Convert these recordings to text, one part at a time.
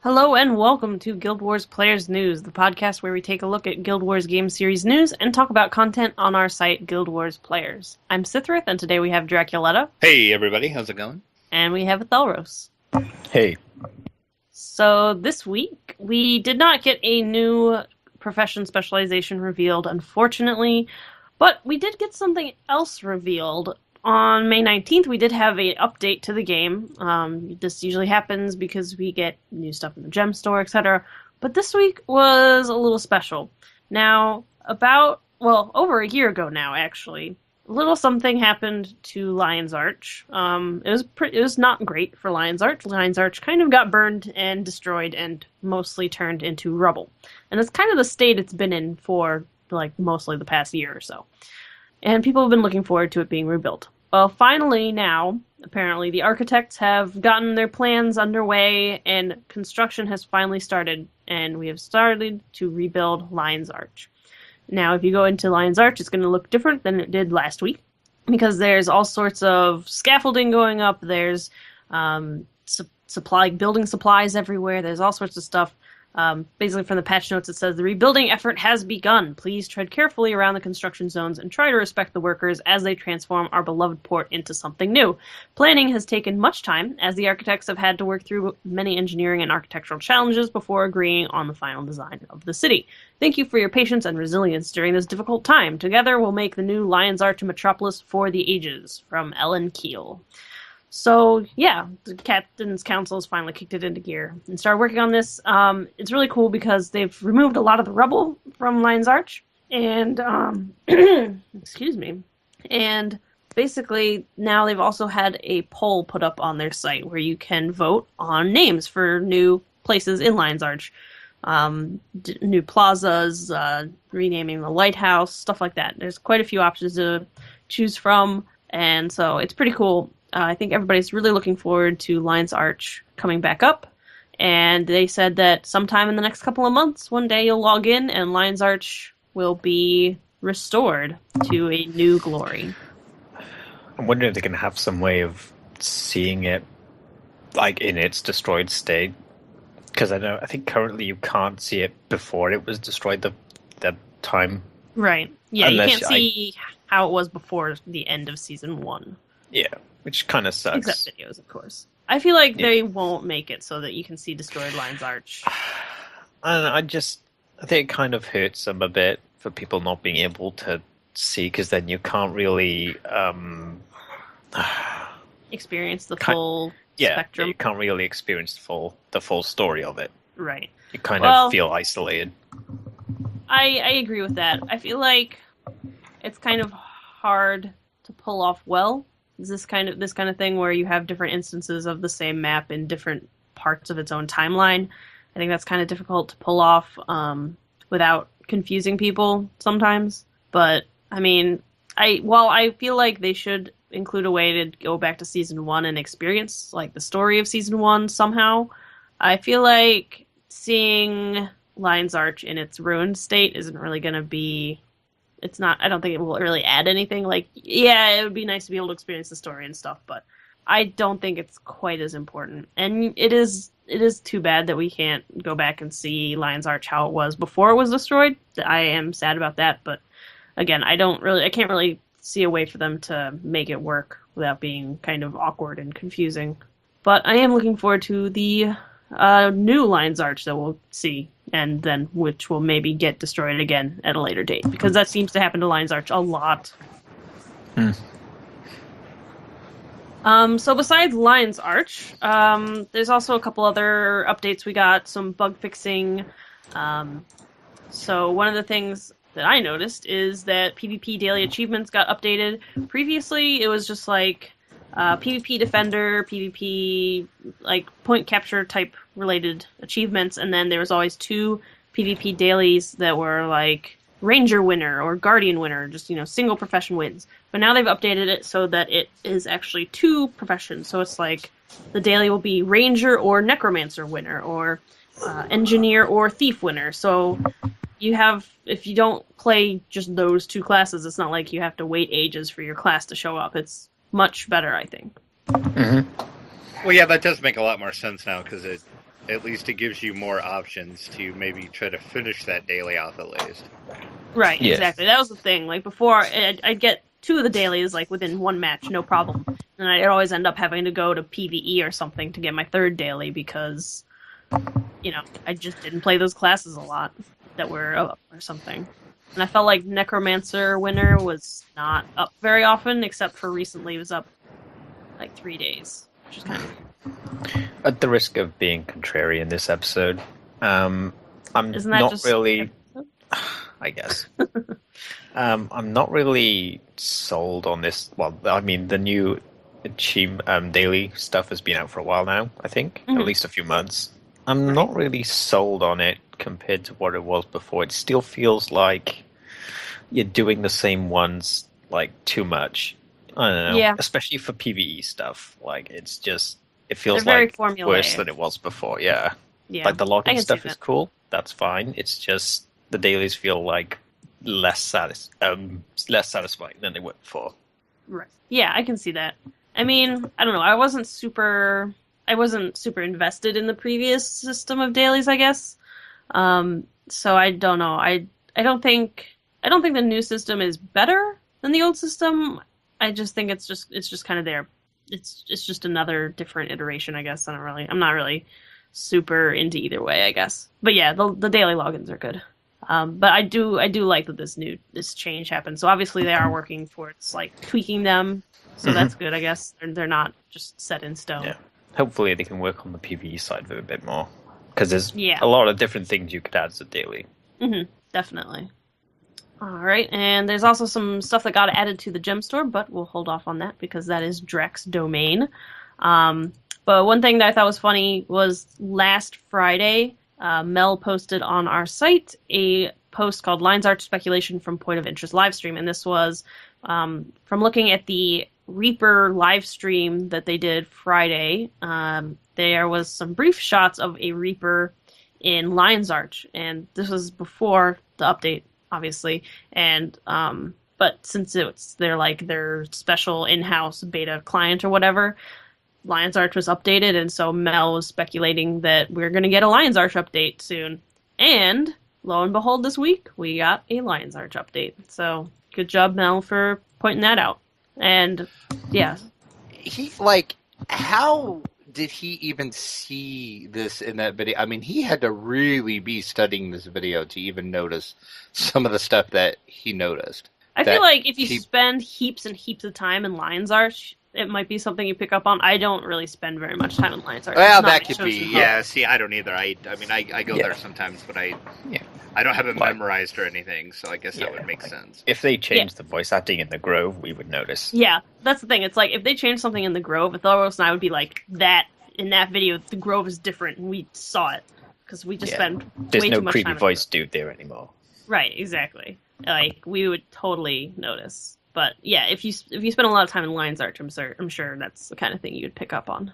Hello and welcome to Guild Wars Players News, the podcast where we take a look at Guild Wars game series news and talk about content on our site, Guild Wars Players. I'm Sithrith, and today we have Draculetta. Hey everybody, how's it going? And we have Athelros. Hey. So this week, we did not get a new profession specialization revealed, unfortunately, but we did get something else revealed. On May 19th, we did have an update to the game. This usually happens because we get new stuff in the gem store, etc. But this week was a little special. Now, over a year ago now, actually, a little something happened to Lion's Arch. It was not great for Lion's Arch. Lion's Arch kind of got burned and destroyed and mostly turned into rubble. And it's kind of the state it's been in for, mostly the past year or so. And people have been looking forward to it being rebuilt. Well, finally now, apparently, the architects have gotten their plans underway, and construction has finally started, and we have started to rebuild Lion's Arch. Now, if you go into Lion's Arch, it's going to look different than it did last week, because there's all sorts of scaffolding going up, there's building supplies everywhere, there's all sorts of stuff. Basically from the patch notes it says, the rebuilding effort has begun. Please tread carefully around the construction zones and try to respect the workers as they transform our beloved port into something new. Planning has taken much time, as the architects have had to work through many engineering and architectural challenges before agreeing on the final design of the city. Thank you for your patience and resilience during this difficult time. Together we'll make the new Lion's Arch a metropolis for the ages. From Ellen Keel. So, yeah, the Captain's Council has finally kicked it into gear and started working on this. It's really cool because they've removed a lot of the rubble from Lion's Arch, and, excuse me, and basically now they've also had a poll put up on their site where you can vote on names for new places in Lion's Arch. New plazas, renaming the lighthouse, stuff like that. There's quite a few options to choose from, and so it's pretty cool. I think everybody's really looking forward to Lion's Arch coming back up, and they said that sometime in the next couple of months, one day you'll log in and Lion's Arch will be restored to a new glory. I'm wondering if they can have some way of seeing it, like, in its destroyed state. Because I think currently you can't see it before it was destroyed, the time. Right. Yeah, Unless you can't see how it was before the end of Season 1. Yeah, which kind of sucks. Except videos, of course. I feel like they won't make it so that you can see destroyed Lion's Arch. And I think it kind of hurts them a bit for people not being able to see, because then you can't really experience the full spectrum. Yeah, you can't really experience the full story of it. Right. You kind of feel isolated. I agree with that. I feel like it's kind of hard to pull off well. This kind of thing where you have different instances of the same map in different parts of its own timeline. I think that's kind of difficult to pull off without confusing people sometimes. But I mean, I feel like they should include a way to go back to Season 1 and experience like the story of Season 1 somehow. I feel like seeing Lion's Arch in its ruined state isn't really going to be... I don't think it will really add anything. Like, yeah, it would be nice to be able to experience the story and stuff, but I don't think it's quite as important. And it is too bad that we can't go back and see Lion's Arch how it was before it was destroyed. I am sad about that, but again, I can't really see a way for them to make it work without being kind of awkward and confusing. But I am looking forward to the new Lion's Arch that we'll see, and then which will maybe get destroyed again at a later date, because that seems to happen to Lion's Arch a lot. So besides Lion's Arch, there's also a couple other updates we got, some bug fixing. So one of the things that I noticed is that PvP daily achievements got updated. Previously, it was just like PvP Defender, PvP like point capture type related achievements, and then there was always 2 PvP dailies that were like Ranger winner or Guardian winner, just single profession wins. But now they've updated it so that it is actually 2 professions. So it's like the daily will be Ranger or Necromancer winner, or Engineer or Thief winner. So if you don't play just those 2 classes, it's not like you have to wait ages for your class to show up. It's much better, I think. Mm-hmm. Well, yeah, that does make a lot more sense now, because it at least it gives you more options to maybe try to finish that daily off at least. Right, Yeah. exactly. That was the thing. Like before, I'd get two of the dailies like within one match, no problem, and I'd always end up having to go to PVE or something to get my third daily because I just didn't play those classes a lot that were up or something. And I felt like Necromancer Winter was not up very often, except for recently it was up like 3 days, which is kind of weird. At the risk of being contrarian this episode, I'm Isn't that not just really. I guess. I'm not really sold on this. Well, I mean, the new daily stuff has been out for a while now, I think. At least a few months. I'm not really sold on it compared to what it was before. It still feels like you're doing the same ones, like, too much. I don't know. Yeah. Especially for PvE stuff. Like, it They're feels very like worse formulaic. than it was before, yeah. Yeah, Like, the I login can see stuff is that. cool. That's fine. It's just the dailies feel like less satisfying than they were before. Right. Yeah, I can see that. I mean, I don't know. I wasn't super invested in the previous system of dailies, I guess. So I don't know. I don't think the new system is better than the old system. I just think it's just kind of there. It's just another different iteration, I guess. I'm not really super into either way, I guess. But yeah, the daily logins are good. But I do like that this change happened. So obviously they are working towards like tweaking them. So that's good, I guess. They're not just set in stone. Yeah. Hopefully they can work on the PvE side of it a bit more. Because there's Yeah. a lot of different things you could add as a daily. Definitely. All right, and there's also some stuff that got added to the gem store, but we'll hold off on that because that is Drek's domain. But one thing that I thought was funny was last Friday, Mel posted on our site a post called Lines Art Speculation from Point of Interest Livestream, and this was from looking at the Reaper live stream that they did Friday. There was some brief shots of a Reaper in Lion's Arch, and this was before the update, obviously. And but since it's their special in-house beta client or whatever, Lion's Arch was updated, and so Mel was speculating that we're going to get a Lion's Arch update soon. And lo and behold, this week we got a Lion's Arch update. So good job, Mel, for pointing that out. And yeah, How did he even see this in that video? I mean, he had to really be studying this video to even notice some of the stuff that he noticed. I feel like if you spend heaps and heaps of time in Lion's Arch, it might be something you pick up on. I don't really spend very much time in Lion's Arch. Well, that could be. Yeah, see, I don't either. I mean, I go there sometimes, but I don't have it memorized or anything, so I guess that would make sense. If they changed the voice acting in the Grove, we would notice. Yeah, that's the thing. It's like if they changed something in the Grove, Thoros and I would be like, that in that video, the Grove is different, and we saw it because we just spend There's way no too much creepy time. voice dude there anymore. Right, exactly. Like we would totally notice. But yeah, if you spend a lot of time in Lion's Arch, I'm sure that's the kind of thing you'd pick up on.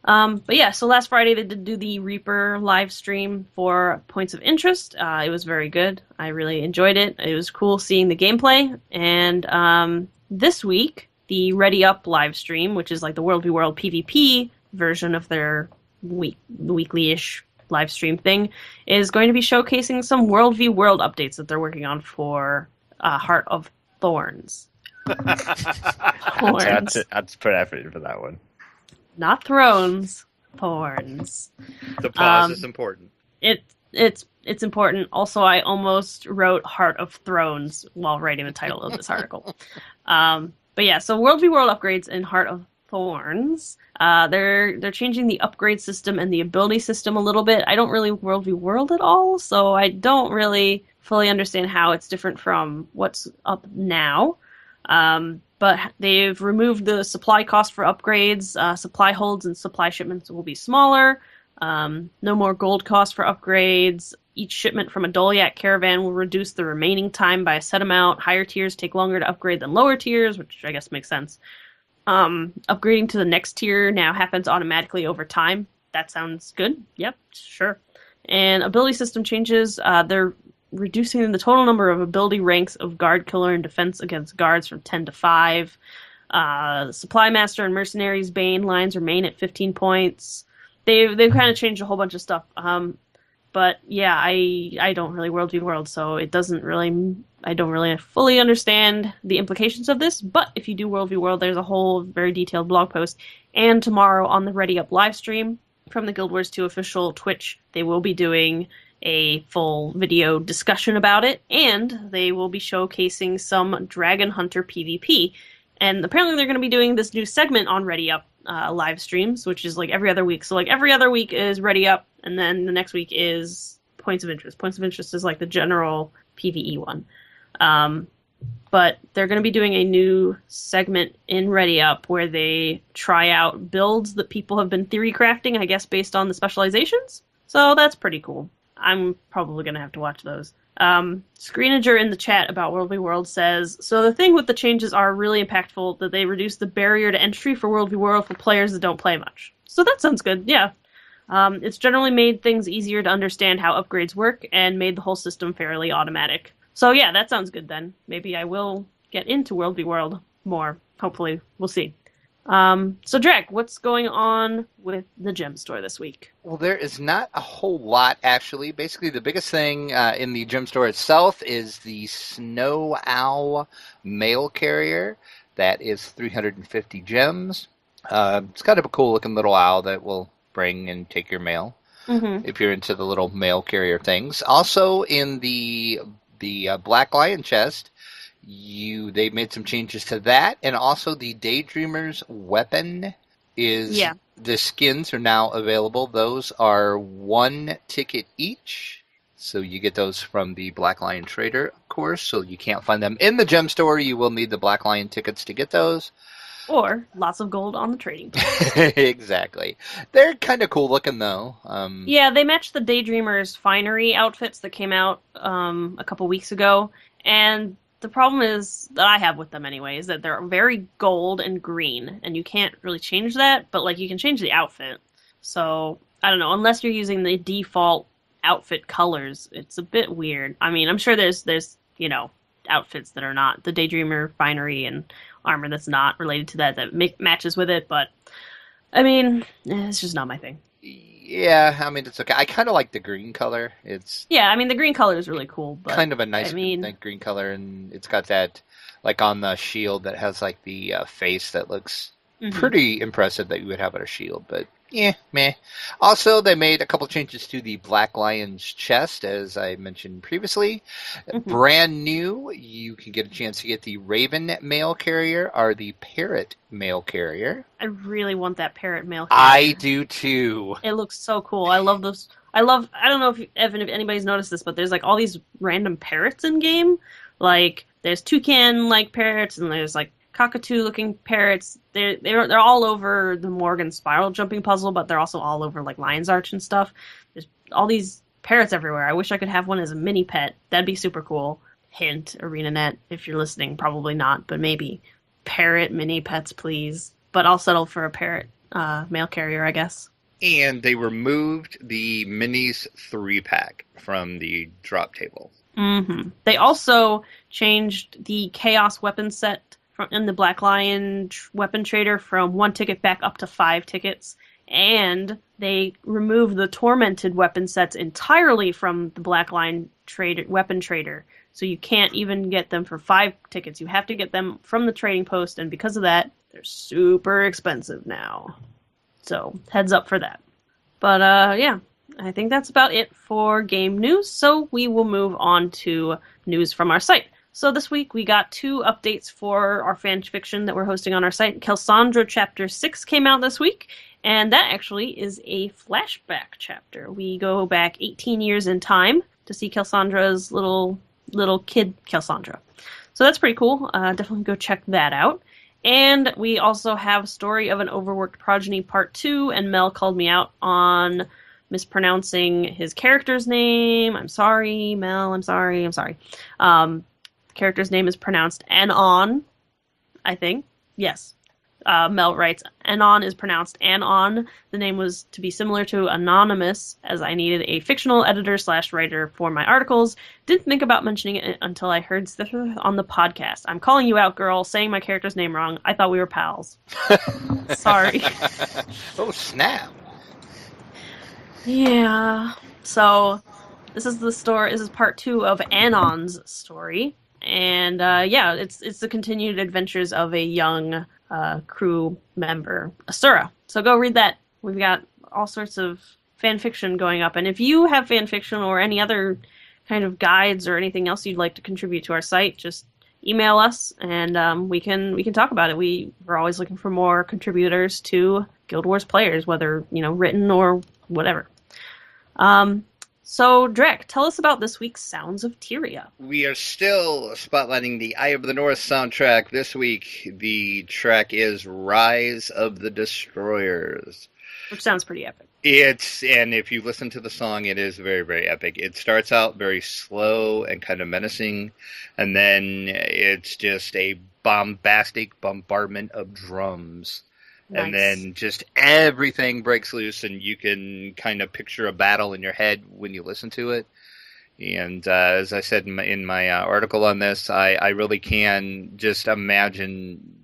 But yeah, so last Friday they did do the Reaper live stream for Points of Interest. It was very good. I really enjoyed it. It was cool seeing the gameplay. And this week, the Ready Up live stream, which is like the World v World PvP version of their weekly-ish live stream thing, is going to be showcasing some World v World updates that they're working on for Heart of Thorns. Thorns. I'd put effort in for that one. Not thrones, thorns. The pause is important. It's important. Also, I almost wrote Heart of Thrones while writing the title of this article. But yeah, so World v World upgrades in Heart of Thorns. They're changing the upgrade system and the ability system a little bit. I don't really World v World at all, so I don't really fully understand how it's different from what's up now. But they've removed the supply cost for upgrades. Supply holds and supply shipments will be smaller. No more gold cost for upgrades. Each shipment from a Doliac caravan will reduce the remaining time by a set amount. Higher tiers take longer to upgrade than lower tiers, which I guess makes sense. Upgrading to the next tier now happens automatically over time. That sounds good. Yep, sure. And ability system changes. They're reducing the total number of ability ranks of guard, killer, and defense against guards from 10 to 5. Supply Master and Mercenaries Bane lines remain at 15 points. they've kind of changed a whole bunch of stuff. But yeah, I don't really World v World, so it doesn't really I don't really fully understand the implications of this. But if you do World v World, there's a whole very detailed blog post, and tomorrow on the Ready Up live stream from the Guild Wars 2 official Twitch, they will be doing a full video discussion about it, and they will be showcasing some Dragon Hunter PvP. And apparently they're going to be doing this new segment on Ready Up live streams, which is like every other week. So like every other week is Ready Up, and then the next week is Points of Interest. Points of Interest is like the general PvE one. But they're going to be doing a new segment in Ready Up where they try out builds that people have been theory crafting, I guess, based on the specializations. So that's pretty cool. I'm probably going to have to watch those. Screenager in the chat about World v World says, so the thing with the changes are really impactful that they reduce the barrier to entry for World v World for players that don't play much. So that sounds good, yeah. It's generally made things easier to understand how upgrades work and made the whole system fairly automatic. So yeah, that sounds good then. Maybe I will get into World v World more. Hopefully. We'll see. So Drek, what's going on with the gem store this week? Well, there is not a whole lot, actually. Basically, the biggest thing in the gem store itself is the Snow Owl mail carrier. That is 350 gems. It's kind of a cool-looking little owl that will bring and take your mail, if you're into the little mail carrier things. Also, in the Black Lion chest, they made some changes to that, and also the Daydreamer's weapon is the skins are now available. Those are 1 ticket each, so you get those from the Black Lion Trader, of course. So you can't find them in the gem store. You will need the Black Lion tickets to get those, or lots of gold on the trading table. Exactly. They're kind of cool looking though. Yeah, they match the Daydreamer's finery outfits that came out a couple weeks ago, and the problem is that I have with them anyway is that they're very gold and green, and you can't really change that, but like you can change the outfit. So I don't know, unless you're using the default outfit colors, it's a bit weird. I mean, I'm sure there's outfits that are not the Daydreamer finery and armor that's not related to that matches with it, but I mean, it's just not my thing. Yeah, I mean, it's okay. I kind of like the green color. I mean, the green color is really cool, but kind of a nice green color, and it's got that, like on the shield that has like the face that looks pretty impressive that you would have on a shield, but yeah, meh. Also, they made a couple changes to the Black Lion's chest, as I mentioned previously. Brand new, you can get a chance to get the Raven mail carrier or the Parrot mail carrier. I really want that Parrot mail carrier. I do too. It looks so cool. I love those. I don't know if anybody's noticed this, but there's like all these random parrots in game. Like there's toucan-like parrots, and there's like cockatoo-looking parrots. They're all over the Morgan spiral jumping puzzle, but they're also all over like Lion's Arch and stuff. There's all these parrots everywhere. I wish I could have one as a mini pet. That'd be super cool. Hint, ArenaNet, if you're listening, probably not, but maybe. Parrot mini pets, please. But I'll settle for a parrot mail carrier, I guess. And they removed the Minis 3-pack from the drop table. They also changed the Chaos weapon set in the Black Lion weapon trader from 1 ticket back up to 5 tickets. And they removed the Tormented weapon sets entirely from the Black Lion weapon trader. So you can't even get them for 5 tickets. You have to get them from the trading post, and because of that, they're super expensive now. So, heads up for that. But, yeah, I think that's about it for game news, so we will move on to news from our site. So this week we got 2 updates for our fan fiction that we're hosting on our site. Kelsandra Chapter 6 came out this week, and that actually is a flashback chapter. We go back 18 years in time to see Kelsandra's little kid Kelsandra. So that's pretty cool. Definitely go check that out. And we also have Story of an Overworked Progeny Part 2, and Mel called me out on mispronouncing his character's name. I'm sorry, Mel, I'm sorry. Character's name is pronounced Anon, I think. Yes. Mel writes, Anon is pronounced Anon. The name was to be similar to Anonymous, as I needed a fictional editor/writer for my articles. Didn't think about mentioning it until I heard stuff on the podcast. I'm calling you out, girl, saying my character's name wrong. I thought we were pals. Sorry. Oh, snap. Yeah. So this is the story. This is part two of Anon's story, and yeah, it's the continued adventures of a young crew member, Asura. So go read that. We've got all sorts of fan fiction going up, and if you have fan fiction or any other kind of guides or anything else you'd like to contribute to our site, just email us and we can talk about it. We're always looking for more contributors to Guild Wars players, whether written or whatever. Um, so, Drek, tell us about this week's Sounds of Tyria. We are still spotlighting the Eye of the North soundtrack. This week, the track is Rise of the Destroyers. Which sounds pretty epic. And if you listen to the song, it is very, very epic. It starts out very slow and kind of menacing, and then it's just a bombastic bombardment of drums. Nice. And then just everything breaks loose, and you can kind of picture a battle in your head when you listen to it. And as I said in my article on this, I really can just imagine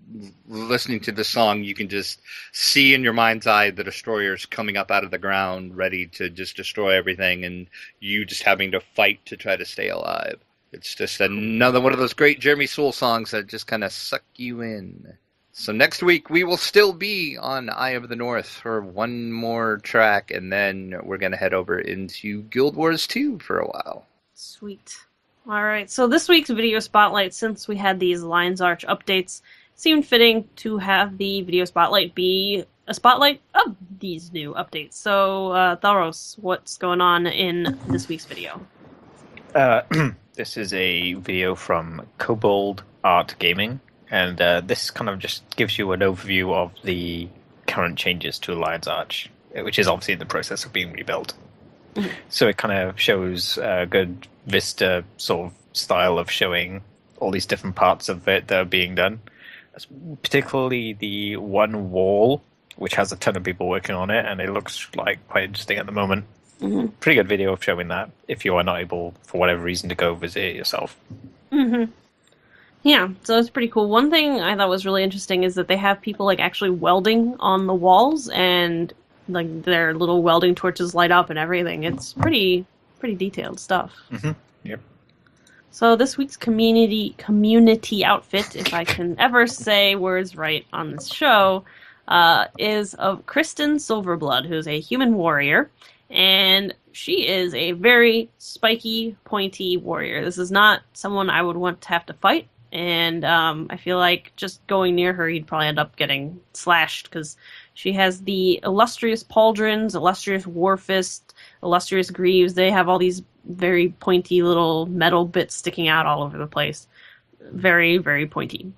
listening to this song. You can just see in your mind's eye the destroyers coming up out of the ground, ready to just destroy everything, and you just having to fight to try to stay alive. It's just another one of those great Jeremy Soule songs that just kind of suck you in. So next week, we will still be on Eye of the North for one more track, and then we're going to head over into Guild Wars 2 for a while. Sweet. All right, so this week's video spotlight, since we had these Lion's Arch updates, seemed fitting to have the video spotlight be a spotlight of these new updates. So, Tharos, what's going on in this week's video? This is a video from Kobold Art Gaming. And this kind of just gives you an overview of the current changes to Lion's Arch, which is obviously in the process of being rebuilt. Mm-hmm. So it kind of shows a good Vista sort of style of showing all these different parts of it that are being done. Particularly the one wall, which has a ton of people working on it, and it looks like quite interesting at the moment. Mm-hmm. Pretty good video of showing that, if you are not able, for whatever reason, to go visit it yourself. Mm-hmm. Yeah, so it's pretty cool. One thing I thought was really interesting is that they have people like actually welding on the walls, and like their little welding torches light up and everything. It's pretty detailed stuff. Mm-hmm. Yep. So this week's community outfit, if I can ever say words right on this show, is of Kristen Silverblood, who's a human warrior, and she is a very spiky, pointy warrior. This is not someone I would want to have to fight. And I feel like just going near her, you'd probably end up getting slashed, because she has the illustrious pauldrons, illustrious warfist, illustrious greaves. They have all these very pointy little metal bits sticking out all over the place. Very, very pointy.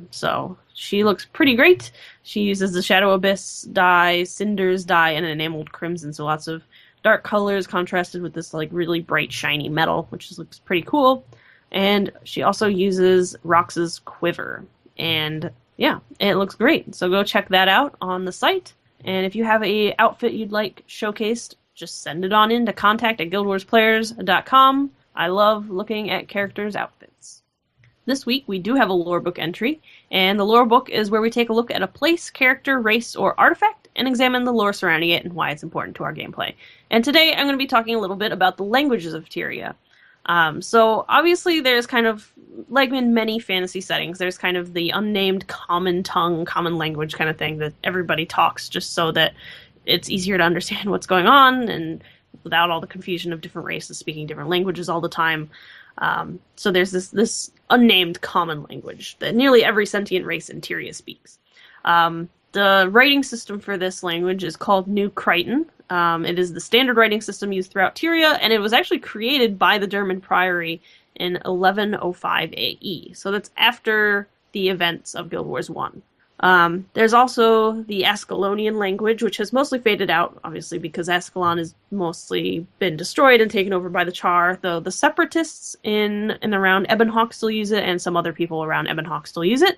So she looks pretty great. She uses the Shadow Abyss dye, Cinders dye, and enameled crimson. So lots of dark colors contrasted with this like really bright, shiny metal, which looks pretty cool. And she also uses Rox's quiver. And yeah, it looks great. So go check that out on the site. And if you have a outfit you'd like showcased, just send it on in to contact@guildwarsplayers.com. I love looking at characters' outfits. This week we do have a lore book entry, and the lore book is where we take a look at a place, character, race, or artifact and examine the lore surrounding it and why it's important to our gameplay. And today I'm going to be talking a little bit about the languages of Tyria. So obviously there's kind of, like in many fantasy settings, there's kind of the unnamed common tongue, common language kind of thing that everybody talks just so that it's easier to understand what's going on and without all the confusion of different races speaking different languages all the time. So there's this unnamed common language that nearly every sentient race in Tyria speaks. The writing system for this language is called New Crichton. It is the standard writing system used throughout Tyria, and it was actually created by the Derman Priory in 1105 AE. So that's after the events of Guild Wars 1. There's also the Ascalonian language, which has mostly faded out, obviously, because Ascalon has mostly been destroyed and taken over by the Char, though the Separatists in and around Ebonhawk still use it, and some other people around Ebonhawk still use it.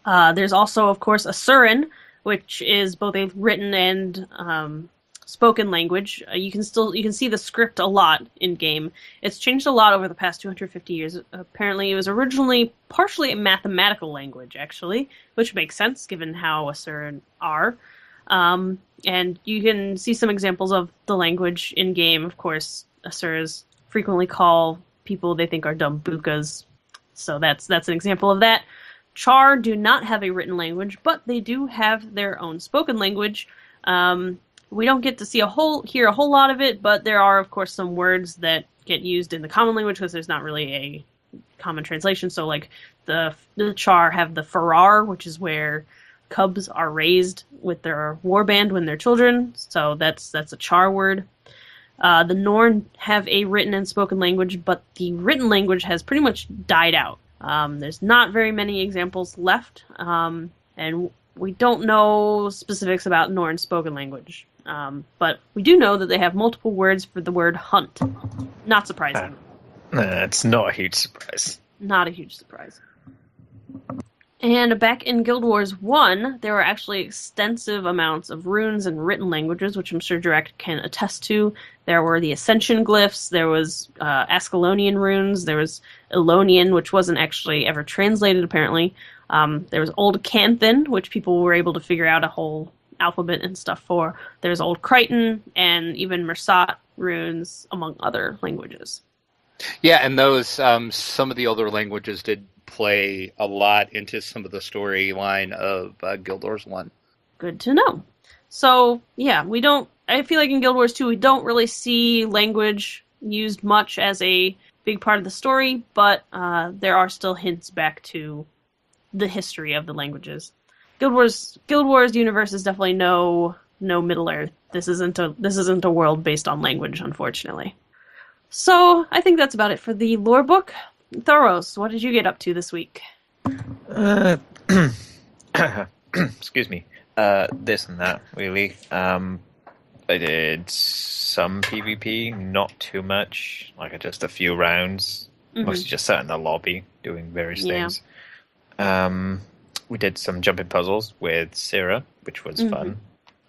There's also, of course, Asuran, which is both a written and spoken language. You can see the script a lot in game. It's changed a lot over the past 250 years. Apparently, it was originally partially a mathematical language, actually, which makes sense given how Asuran are. And you can see some examples of the language in game. Of course, Asuras frequently call people they think are dumb bukas, so that's an example of that. Char do not have a written language, but they do have their own spoken language. We don't get to hear a whole lot of it, but there are, of course, some words that get used in the common language because there's not really a common translation. So, like the Char have the Farar, which is where cubs are raised with their warband when they're children. So that's a Char word. The Norn have a written and spoken language, but the written language has pretty much died out. There's not very many examples left, and we don't know specifics about Norn spoken language. But we do know that they have multiple words for the word hunt. Not surprising. It's not a huge surprise. Not a huge surprise. And back in Guild Wars 1, there were actually extensive amounts of runes and written languages, which I'm sure Direct can attest to. There were the Ascension glyphs, there was Ascalonian runes, there was Elonian, which wasn't actually ever translated, apparently. There was Old Canthan, which people were able to figure out a whole alphabet and stuff for. There's Old Crichton, and even Mersat runes, among other languages. Yeah, and those, some of the older languages did play a lot into some of the storyline of Guild Wars 1. Good to know. So, yeah, I feel like in Guild Wars 2 we don't really see language used much as a big part of the story, but there are still hints back to the history of the languages. Guild Wars universe is definitely no Middle Earth. This isn't a world based on language, unfortunately. So, I think that's about it for the lore book. Thoros, what did you get up to this week? Excuse me. This and that, really. I did some PvP, not too much, like just a few rounds. Mostly just sat in the lobby doing various things. We did some jumping puzzles with Sarah, which was fun.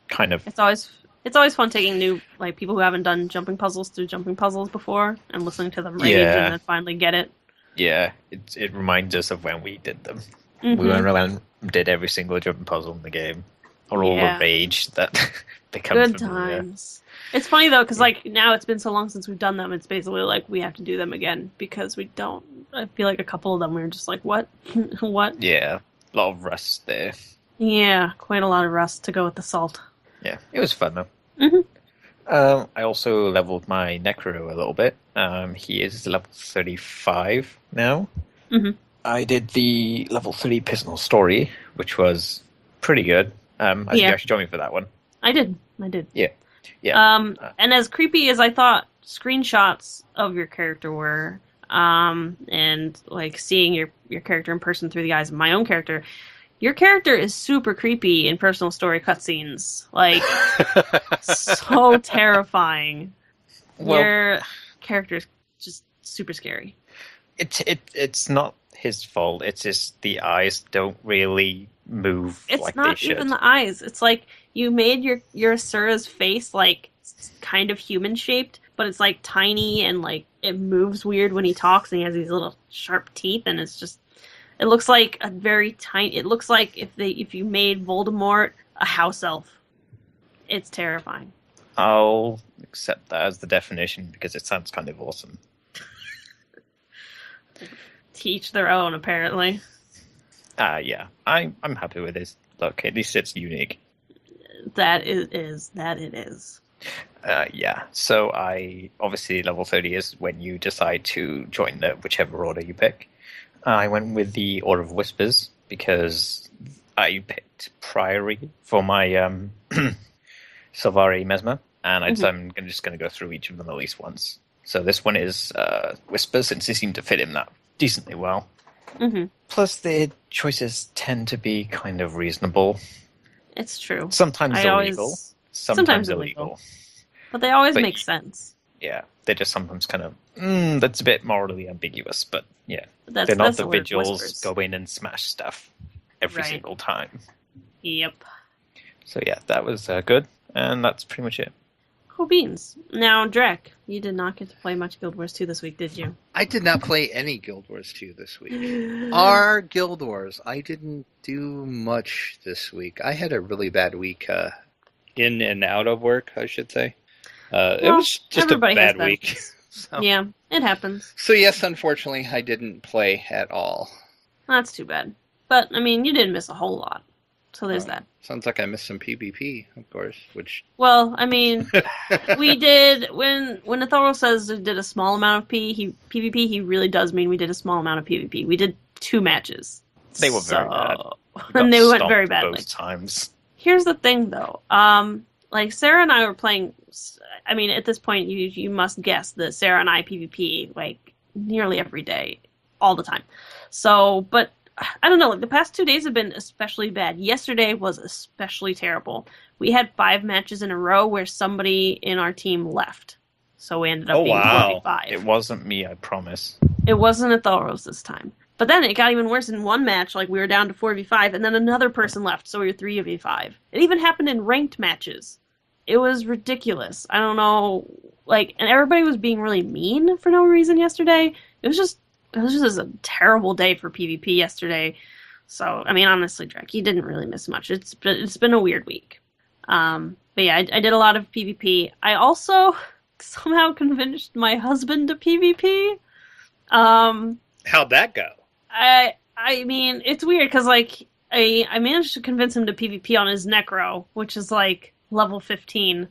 Kind of. It's always fun taking new people who haven't done jumping puzzles through jumping puzzles before and listening to them rage and then finally get it. Yeah, it reminds us of when we did them. We went around and did every single jumping puzzle in the game. Or all the rage that become Good familiar. times. It's funny though, because now it's been so long since we've done them. It's basically like we have to do them again because we don't. I feel like a couple of them we were just like, what, what? Yeah, a lot of rust there. Yeah, quite a lot of rust to go with the salt. Yeah, it was fun though. I also leveled my Necro a little bit. He is level 35 now. I did the level 3 Personal Story, which was pretty good. I think you actually joined me for that one. I did. Yeah. And as creepy as I thought screenshots of your character were, and seeing your character in person through the eyes of my own character, your character is super creepy in Personal Story cutscenes. So terrifying. Well, your character is just super scary. It's not his fault. It's just the eyes don't really move it's like they not should. Even the eyes. It's like you made your Asura's face kind of human shaped, but it's tiny and it moves weird when he talks, and he has these little sharp teeth, and it looks like a very tiny. It looks like if you made Voldemort a house elf. It's terrifying. I'll accept that as the definition because it sounds kind of awesome. To each their own, apparently. Yeah, I'm happy with this. Look, at least it's unique. That it is. Yeah, so I obviously level 30 is when you decide to join whichever order you pick. I went with the Order of Whispers because I picked Priory for my Silvari Mesmer, and I'm just going to go through each of them at least once. So this one is Whispers, since they seem to fit him that decently well. Plus, the choices tend to be kind of reasonable. It's true. Sometimes illegal. Sometimes illegal. But they always make sense. Yeah, they're just sometimes kind of, that's a bit morally ambiguous, but yeah. They're that's not the vigils go in and smash stuff every single time. Yep. So yeah, that was good, and that's pretty much it. Cool beans. Now, Drek, you did not get to play much Guild Wars 2 this week, did you? I did not play any Guild Wars 2 this week. Our Guild Wars, I didn't do much this week. I had a really bad week in and out of work, I should say. It Well, was just a everybody has bad bad week. weeks. So, Yeah, it happens. so yes, unfortunately, I didn't play at all. That's too bad. But, I mean, you didn't miss a whole lot. So there's that. Sounds like I missed some PvP, of course, which... Well, I mean, we did, when Athoro says we did a small amount of PvP, he really does mean we did a small amount of PvP. We did 2 matches. They were very bad. And they went very badly. Both times. Here's the thing, though. Like, Sarah and I were playing... I mean, at this point, you must guess that Sarah and I PvP, like, nearly every day. All the time. So, but... I don't know, like the past 2 days have been especially bad. Yesterday was especially terrible. We had 5 matches in a row where somebody in our team left. So we ended up being 4v5. It wasn't me, I promise. It wasn't at Thoros this time. But then it got even worse in one match, like we were down to 4v5, and then another person left, so we were 3v5. It even happened in ranked matches. It was ridiculous. I don't know, like, and everybody was being really mean for no reason yesterday. It was just a terrible day for PvP yesterday. So, I mean, honestly, Drek, you didn't really miss much. It's been a weird week. But yeah, I did a lot of PvP. I also somehow convinced my husband to PvP. How'd that go? I mean, it's weird because, like, I managed to convince him to PvP on his Necro, which is, like, level 15.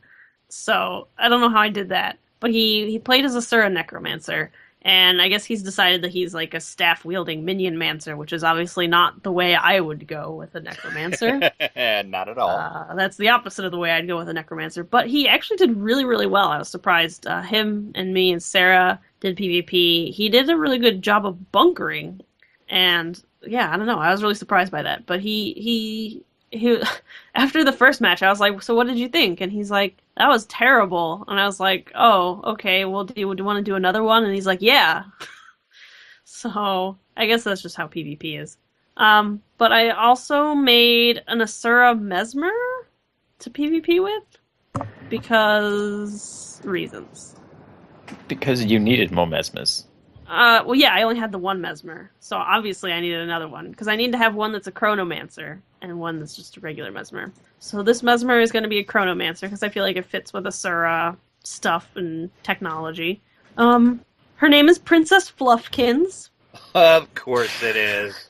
So, I don't know how I did that. But he played as a Sura Necromancer. And I guess he's decided that he's like a staff-wielding minion-mancer, which is obviously not the way I would go with a necromancer. Not at all. That's the opposite of the way I'd go with a necromancer. But he actually did really, really well. I was surprised. Him and me and Sarah did PvP. He did a really good job of bunkering. And yeah, I don't know. I was really surprised by that. But he after the first match, I was like, so what did you think? And he's like, that was terrible. And I was like, oh, okay, well, do you want to do another one? And he's like, yeah. So I guess that's just how PvP is. But I also made an Asura Mesmer to PvP with because reasons. Because you needed more Mesmers. Well, yeah, I only had the one Mesmer, so obviously I needed another one, because I need to have one that's a Chronomancer, and one that's just a regular Mesmer. So this Mesmer is going to be a Chronomancer, because I feel like it fits with Asura stuff and technology. Her name is Princess Fluffkins. Of course it is.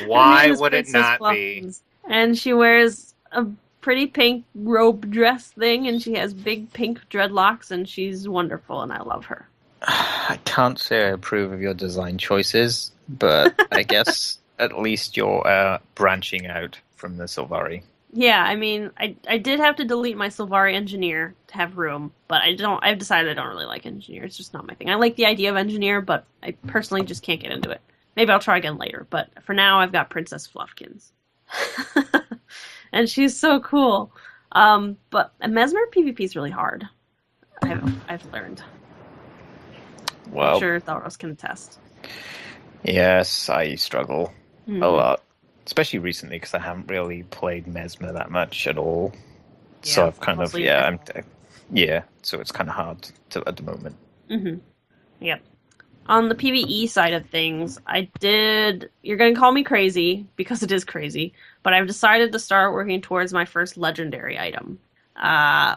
Why would it not be? And she wears a pretty pink robe dress thing, and she has big pink dreadlocks, and she's wonderful, and I love her. I can't say I approve of your design choices, but I guess at least you're branching out from the Sylvari. Yeah, I mean, I did have to delete my Sylvari Engineer to have room, but I've decided I don't really like Engineer. It's just not my thing. I like the idea of Engineer, but I personally just can't get into it. Maybe I'll try again later, but for now I've got Princess Fluffkins. And she's so cool. But Mesmer PvP is really hard. I've learned. Well, I'm sure Tharos can attest. Yes, I struggle a lot. Especially recently, because I haven't really played Mesmer that much at all. Yeah, so I've kind of, so it's kind of hard at the moment. Mm-hmm. Yep. On the PvE side of things, you're going to call me crazy, because it is crazy, but I've decided to start working towards my first legendary item,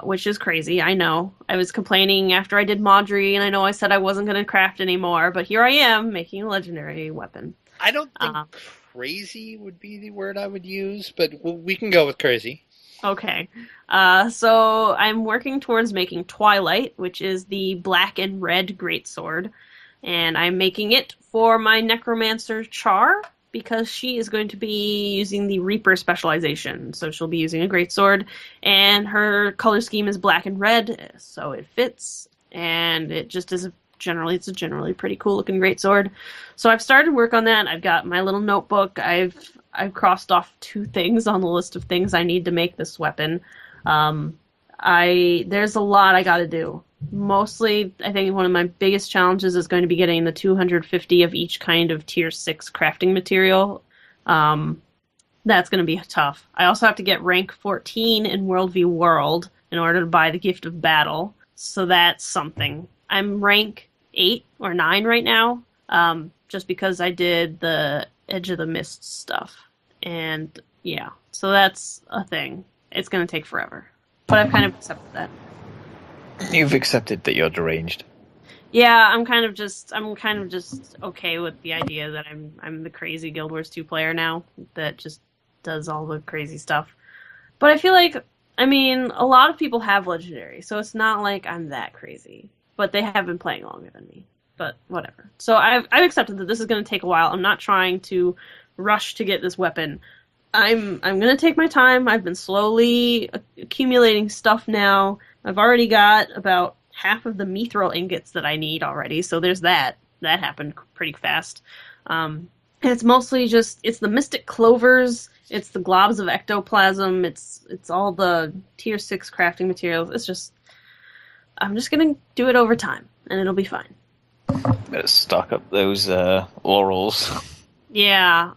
which is crazy, I know. I was complaining after I did Maudry, and I know I said I wasn't going to craft anymore, but here I am, making a legendary weapon. I don't think crazy would be the word I would use, but we can go with crazy. Okay. So I'm working towards making Twilight, which is the black and red greatsword. And I'm making it for my Necromancer Char, because she is going to be using the Reaper specialization. So she'll be using a greatsword, and her color scheme is black and red, so it fits. And it just is it's a generally pretty cool looking greatsword. So I've started work on that. I've got my little notebook. I've crossed off 2 things on the list of things I need to make this weapon. There's a lot I got to do. Mostly, I think one of my biggest challenges is going to be getting the 250 of each kind of tier 6 crafting material. That's going to be tough. I also have to get rank 14 in World v World in order to buy the Gift of Battle. So that's something. I'm rank 8 or 9 right now, just because I did the Edge of the Mist stuff. And yeah, So that's a thing. It's going to take forever. But I've kind of accepted that. You've accepted that you're deranged. Yeah, I'm kind of just okay with the idea that I'm the crazy Guild Wars 2 player now that just does all the crazy stuff. But I feel like, I mean, a lot of people have Legendary, so it's not like I'm that crazy. But they have been playing longer than me. But whatever. So I've accepted that this is going to take a while. I'm not trying to rush to get this weapon. I'm going to take my time. I've been slowly accumulating stuff now. I've already got about half of the mithril ingots that I need already, so there's that. That happened pretty fast. And it's mostly just, it's the mystic clovers, it's the globs of ectoplasm, it's all the tier 6 crafting materials. It's just, I'm just gonna do it over time, and it'll be fine. Better stock up those laurels. Yeah,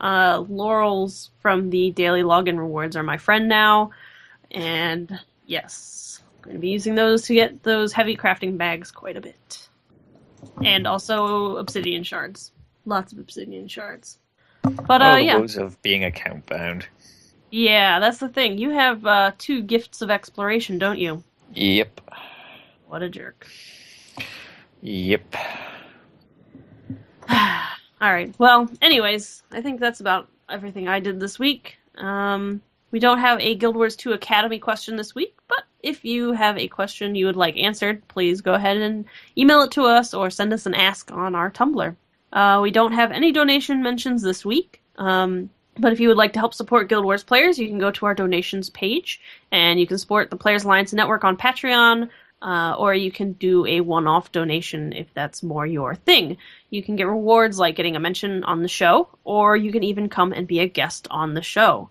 laurels from the daily login rewards are my friend now, and yes, I'm going to be using those to get those heavy crafting bags quite a bit. And also obsidian shards. Lots of obsidian shards. But the yeah. woes of being account bound. Yeah, that's the thing. You have 2 gifts of exploration, don't you? Yep. What a jerk. Yep. Alright, well, anyways, I think that's about everything I did this week. We don't have a Guild Wars 2 Academy question this week, but if you have a question you would like answered, please go ahead and email it to us or send us an ask on our Tumblr. We don't have any donation mentions this week, but if you would like to help support Guild Wars players, you can go to our donations page, and you can support the Players Alliance Network on Patreon, or you can do a one-off donation if that's more your thing. You can get rewards like getting a mention on the show, or you can even come and be a guest on the show.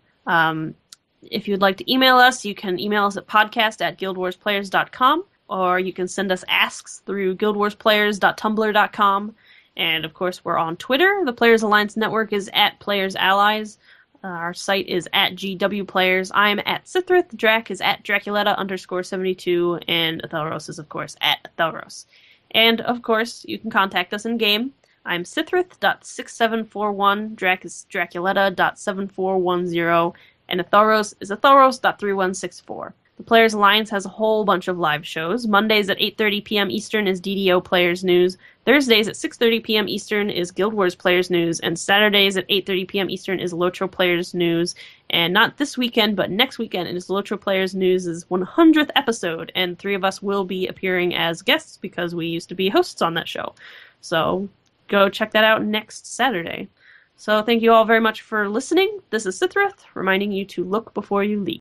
If you'd like to email us, you can email us at podcast@guildwarsplayers.com, or you can send us asks through guildwarsplayers.tumblr.com. And of course, we're on Twitter. The Players Alliance Network is @Players Allies. Our site is @GWPlayers. I'm @Sithrith. Drac is @Draculetta_72. And Athelros is, of course, @Athelros. And, of course, you can contact us in-game. I'm Sithrith.6741. Drac is Draculetta.7410. And Athelros is Athelros.3164. The Players Alliance has a whole bunch of live shows. Mondays at 8:30 p.m. Eastern is DDO Players News. Thursdays at 6:30 p.m. Eastern is Guild Wars Players News. And Saturdays at 8:30 p.m. Eastern is Lotro Players News. And not this weekend, but next weekend is Lotro Players News' 100th episode. And 3 of us will be appearing as guests because we used to be hosts on that show. So go check that out next Saturday. So thank you all very much for listening. This is Sithrith, reminding you to look before you leap.